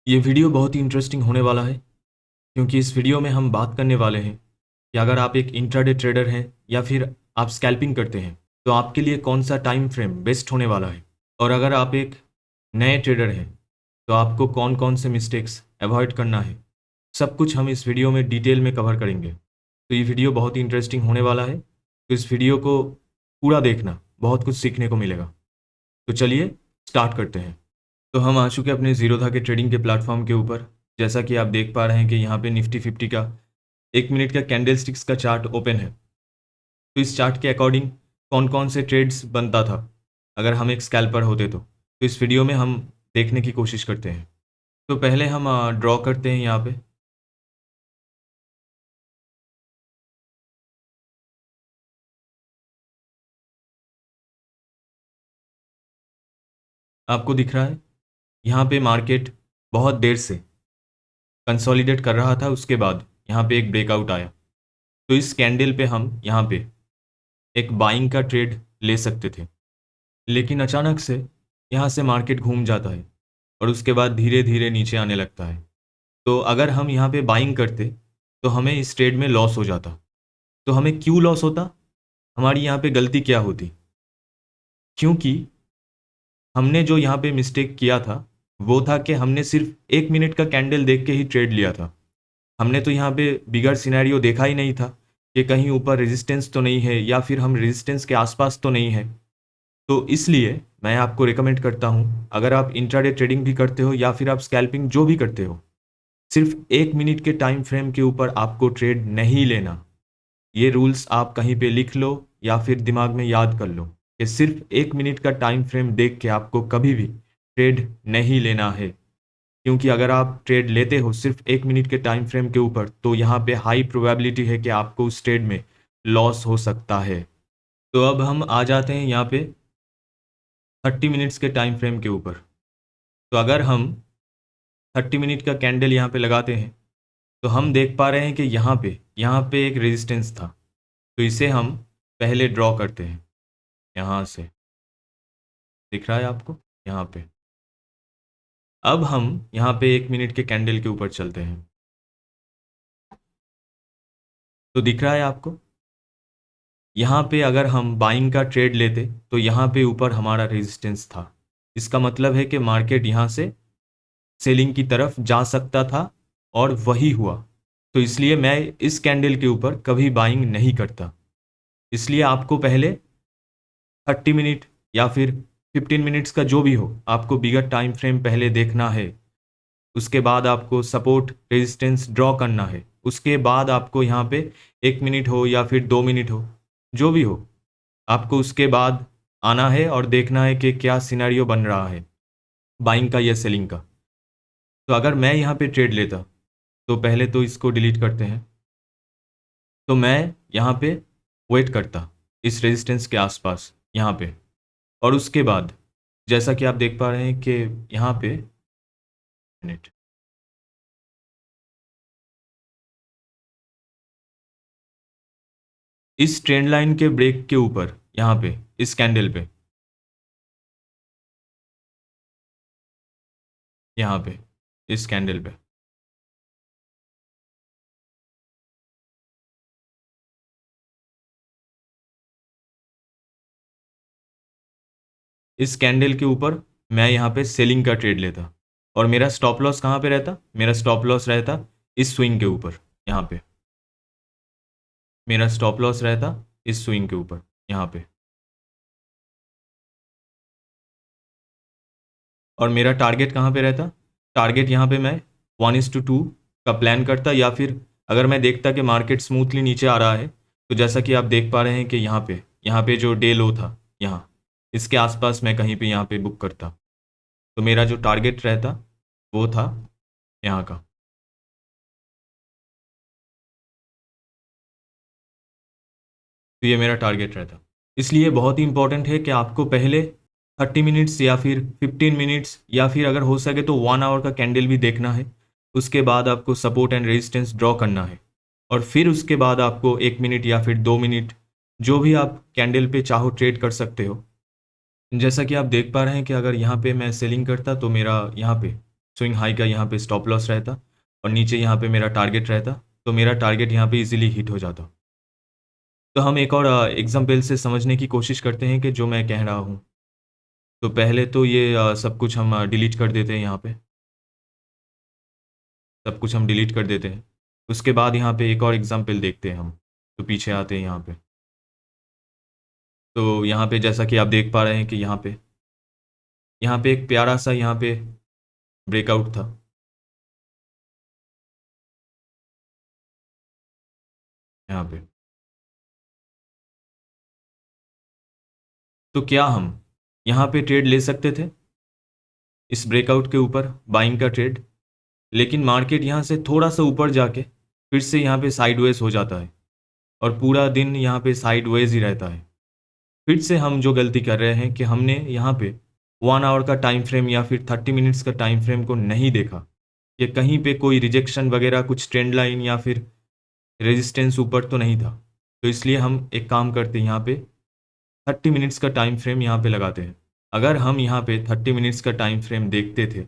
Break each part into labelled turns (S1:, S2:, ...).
S1: ये वीडियो बहुत ही इंटरेस्टिंग होने वाला है क्योंकि इस वीडियो में हम बात करने वाले हैं कि अगर आप एक इंट्राडे ट्रेडर हैं या फिर आप स्कैल्पिंग करते हैं तो आपके लिए कौन सा टाइम फ्रेम बेस्ट होने वाला है। और अगर आप एक नए ट्रेडर हैं तो आपको कौन कौन से मिस्टेक्स अवॉइड करना है, सब कुछ हम इस वीडियो में डिटेल में कवर करेंगे। तो ये वीडियो बहुत ही इंटरेस्टिंग होने वाला है, तो इस वीडियो को पूरा देखना, बहुत कुछ सीखने को मिलेगा। तो चलिए स्टार्ट करते हैं। तो हम आ चुके हैं अपने जीरोधा के ट्रेडिंग के प्लेटफॉर्म के ऊपर। जैसा कि आप देख पा रहे हैं कि यहाँ पे निफ्टी 50 का 1 मिनट का कैंडल स्टिक्स का चार्ट ओपन है। तो इस चार्ट के अकॉर्डिंग कौन कौन से ट्रेड्स बनता था अगर हम एक स्कैल्पर होते तो इस वीडियो में हम देखने की कोशिश करते हैं। तो पहले हम ड्रॉ करते हैं यहाँ पे। आपको दिख रहा है यहाँ पे मार्केट बहुत देर से कंसोलिडेट कर रहा था, उसके बाद यहाँ पे एक ब्रेकआउट आया। तो इस कैंडल पे हम यहाँ पे एक बाइंग का ट्रेड ले सकते थे, लेकिन अचानक से यहाँ से मार्केट घूम जाता है और उसके बाद धीरे धीरे नीचे आने लगता है। तो अगर हम यहाँ पे बाइंग करते तो हमें इस ट्रेड में लॉस हो जाता। तो हमें क्यों लॉस होता, हमारी यहाँ पे गलती क्या होती? क्योंकि हमने जो यहाँ पे मिस्टेक किया था वो था कि हमने सिर्फ 1 मिनट का कैंडल देख के ही ट्रेड लिया था। हमने तो यहाँ पे बिगर सिनेरियो देखा ही नहीं था कि कहीं ऊपर रेजिस्टेंस तो नहीं है या फिर हम रेजिस्टेंस के आसपास तो नहीं है। तो इसलिए मैं आपको रिकमेंड करता हूँ, अगर आप इंट्राडे ट्रेडिंग भी करते हो या फिर आप स्कैल्पिंग जो भी करते हो, सिर्फ 1 मिनट के टाइम फ्रेम के ऊपर आपको ट्रेड नहीं लेना। ये रूल्स आप कहीं पे लिख लो या फिर दिमाग में याद कर लो कि सिर्फ 1 मिनट का टाइम फ्रेम देख के आपको कभी भी ट्रेड नहीं लेना है। क्योंकि अगर आप ट्रेड लेते हो सिर्फ 1 मिनट के टाइम फ्रेम के ऊपर तो यहाँ पे हाई प्रोबेबिलिटी है कि आपको उस ट्रेड में लॉस हो सकता है। तो अब हम आ जाते हैं यहाँ पे 30 मिनट्स के टाइम फ्रेम के ऊपर। तो अगर हम 30 मिनट का कैंडल यहाँ पे लगाते हैं तो हम देख पा रहे हैं कि यहाँ पे एक रेजिस्टेंस था। तो इसे हम पहले ड्रॉ करते हैं। यहाँ से दिख रहा है आपको यहाँ पे। अब हम यहाँ पे 1 मिनट के कैंडल के ऊपर चलते हैं। तो दिख रहा है आपको यहाँ पे अगर हम बाइंग का ट्रेड लेते तो यहाँ पे ऊपर हमारा रेजिस्टेंस था। इसका मतलब है कि मार्केट यहाँ से सेलिंग की तरफ जा सकता था और वही हुआ। तो इसलिए मैं इस कैंडल के ऊपर कभी बाइंग नहीं करता। इसलिए आपको पहले 30 मिनट या फिर 15 मिनट्स का जो भी हो, आपको बिगर टाइम फ्रेम पहले देखना है। उसके बाद आपको सपोर्ट रेजिस्टेंस ड्रॉ करना है। उसके बाद आपको यहाँ पे 1 मिनट हो या फिर 2 मिनट हो, जो भी हो, आपको उसके बाद आना है और देखना है कि क्या सिनेरियो बन रहा है बाइंग का या सेलिंग का। तो अगर मैं यहाँ पे ट्रेड लेता तो पहले तो इसको डिलीट करते हैं। तो मैं यहाँ पे वेट करता इस रेजिस्टेंस के आसपास यहाँ पे, और उसके बाद जैसा कि आप देख पा रहे हैं कि यहाँ पे मिनट इस ट्रेंड लाइन के ब्रेक के ऊपर यहाँ पे इस कैंडल पे, यहाँ पे इस कैंडल पे इस कैंडल के ऊपर मैं यहाँ पे सेलिंग का ट्रेड लेता। और मेरा स्टॉप लॉस कहाँ पे रहता? मेरा स्टॉप लॉस रहता इस स्विंग के ऊपर यहाँ पे। मेरा स्टॉप लॉस रहता इस स्विंग के ऊपर यहाँ पे। और मेरा टारगेट कहाँ पे रहता? टारगेट यहाँ पे मैं 1:2 का प्लान करता, या फिर अगर मैं देखता कि मार्केट स्मूथली नीचे आ रहा है तो जैसा कि आप देख पा रहे हैं कि यहाँ पे जो डे लो था, यहाँ इसके आसपास मैं कहीं पे यहाँ पे बुक करता। तो मेरा जो टारगेट रहता वो था यहाँ का। तो ये मेरा टारगेट रहता। इसलिए बहुत ही इंपॉर्टेंट है कि आपको पहले 30 मिनट्स या फिर 15 मिनट्स या फिर अगर हो सके तो 1 आवर का कैंडल भी देखना है। उसके बाद आपको सपोर्ट एंड रेजिस्टेंस ड्रॉ करना है, और फिर उसके बाद आपको 1 मिनट या फिर 2 मिनट जो भी आप कैंडल पे चाहो ट्रेड कर सकते हो। जैसा कि आप देख पा रहे हैं कि अगर यहाँ पे मैं सेलिंग करता तो मेरा यहाँ पे स्विंग हाई का यहाँ पे स्टॉप लॉस रहता और नीचे यहाँ पे मेरा टारगेट रहता, तो मेरा टारगेट यहाँ पे इजीली हिट हो जाता। तो हम एक और एग्जाम्पल से समझने की कोशिश करते हैं कि जो मैं कह रहा हूँ। तो पहले तो ये सब कुछ हम डिलीट कर देते हैं, यहाँ पे सब कुछ हम डिलीट कर देते हैं। उसके बाद यहाँ पे एक और एग्जाम्पल देखते हैं हम। तो पीछे आते हैं यहाँ पे। तो यहाँ पे जैसा कि आप देख पा रहे हैं कि यहाँ पे एक प्यारा सा यहाँ पे ब्रेकआउट था। यहाँ पे तो क्या हम यहाँ पे ट्रेड ले सकते थे इस ब्रेकआउट के ऊपर, बाइंग का ट्रेड? लेकिन मार्केट यहाँ से थोड़ा सा ऊपर जाके फिर से यहाँ पे साइडवेज हो जाता है और पूरा दिन यहाँ पे साइडवेज ही रहता है। फिर से हम जो गलती कर रहे हैं कि हमने यहाँ पे 1 आवर का टाइम फ्रेम या फिर 30 मिनट्स का टाइम फ्रेम को नहीं देखा कि कहीं पे कोई रिजेक्शन वगैरह, कुछ ट्रेंड लाइन या फिर रेजिस्टेंस ऊपर तो नहीं था। तो इसलिए हम एक काम करते हैं, यहाँ पे 30 मिनट्स का टाइम फ्रेम यहाँ पे लगाते हैं। अगर हम यहाँ पे 30 मिनट्स का टाइम फ्रेम देखते थे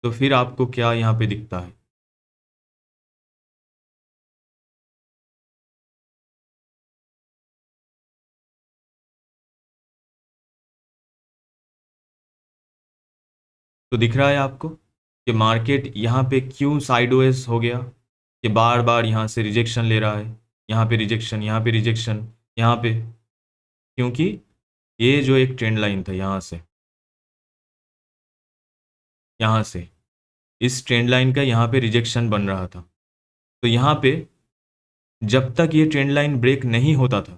S1: तो फिर आपको क्या यहाँ पे दिखता है? तो दिख रहा है आपको कि मार्केट यहाँ पे क्यों साइडवेज हो गया, कि बार बार यहाँ से रिजेक्शन ले रहा है, यहाँ पे रिजेक्शन, यहाँ पे रिजेक्शन, यहाँ पे, क्योंकि ये जो एक ट्रेंड लाइन था यहाँ से इस ट्रेंड लाइन का यहाँ पे रिजेक्शन बन रहा था। तो यहाँ पे जब तक ये ट्रेंड लाइन ब्रेक नहीं होता था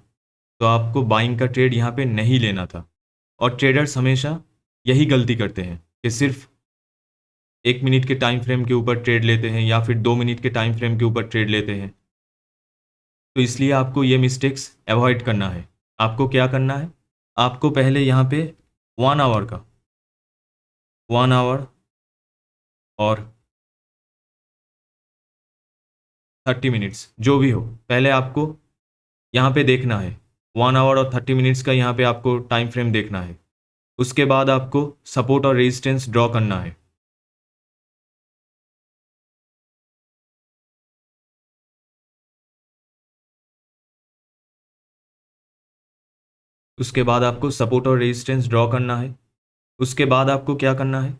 S1: तो आपको बाइंग का ट्रेड यहाँ पे नहीं लेना था। और ट्रेडर्स हमेशा यही गलती करते हैं कि सिर्फ 1 मिनट के टाइम फ्रेम के ऊपर ट्रेड लेते हैं या फिर 2 मिनट के टाइम फ्रेम के ऊपर ट्रेड लेते हैं। तो इसलिए आपको ये मिस्टेक्स अवॉइड करना है। आपको क्या करना है? आपको पहले यहाँ पे 1 आवर का, 1 आवर और 30 मिनट्स जो भी हो, पहले आपको यहाँ पे देखना है। 1 आवर और 30 मिनट्स का यहाँ पे आपको टाइम फ्रेम देखना है। उसके बाद आपको सपोर्ट और रेजिस्टेंस ड्रॉ करना है। उसके बाद आपको सपोर्ट और रेजिस्टेंस ड्रॉ करना है। उसके बाद आपको क्या करना है?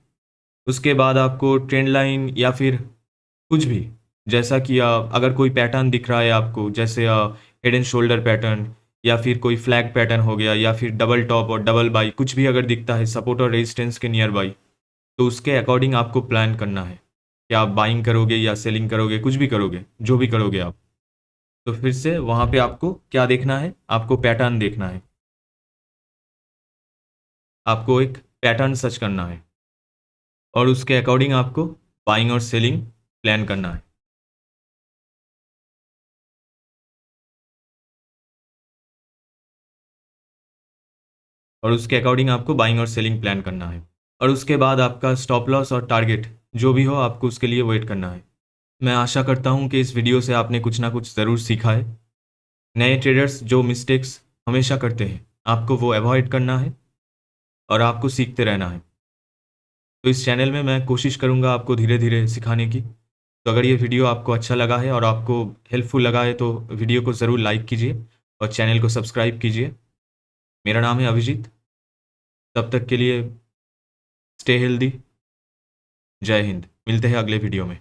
S1: उसके बाद आपको ट्रेंड लाइन या फिर कुछ भी, जैसा कि अगर कोई पैटर्न दिख रहा है आपको, जैसे हेड एंड शोल्डर पैटर्न या फिर कोई फ्लैग पैटर्न हो गया या फिर डबल टॉप और डबल बाई, कुछ भी अगर दिखता है सपोर्ट और रेजिस्टेंस के नियर बाई, तो उसके अकॉर्डिंग आपको प्लान करना है कि आप बाइंग करोगे या सेलिंग करोगे, कुछ भी करोगे, जो भी करोगे आप। तो फिर से वहाँ पे आपको क्या देखना है? आपको पैटर्न देखना है। आपको एक पैटर्न सर्च करना है और उसके अकॉर्डिंग आपको बाइंग और सेलिंग प्लान करना है। और उसके अकॉर्डिंग आपको बाइंग और सेलिंग प्लान करना है। और उसके बाद आपका स्टॉप लॉस और टारगेट जो भी हो, आपको उसके लिए वेट करना है। मैं आशा करता हूँ कि इस वीडियो से आपने कुछ ना कुछ ज़रूर सीखा है। नए ट्रेडर्स जो मिस्टेक्स हमेशा करते हैं, आपको वो अवॉइड करना है और आपको सीखते रहना है। तो इस चैनल में मैं कोशिश करूँगा आपको धीरे धीरे सिखाने की। तो अगर ये वीडियो आपको अच्छा लगा है और आपको हेल्पफुल लगा है तो वीडियो को ज़रूर लाइक कीजिए और चैनल को सब्सक्राइब कीजिए। मेरा नाम है अभिजीत। तब तक के लिए स्टे हेल्दी। जय हिंद। मिलते हैं अगले वीडियो में।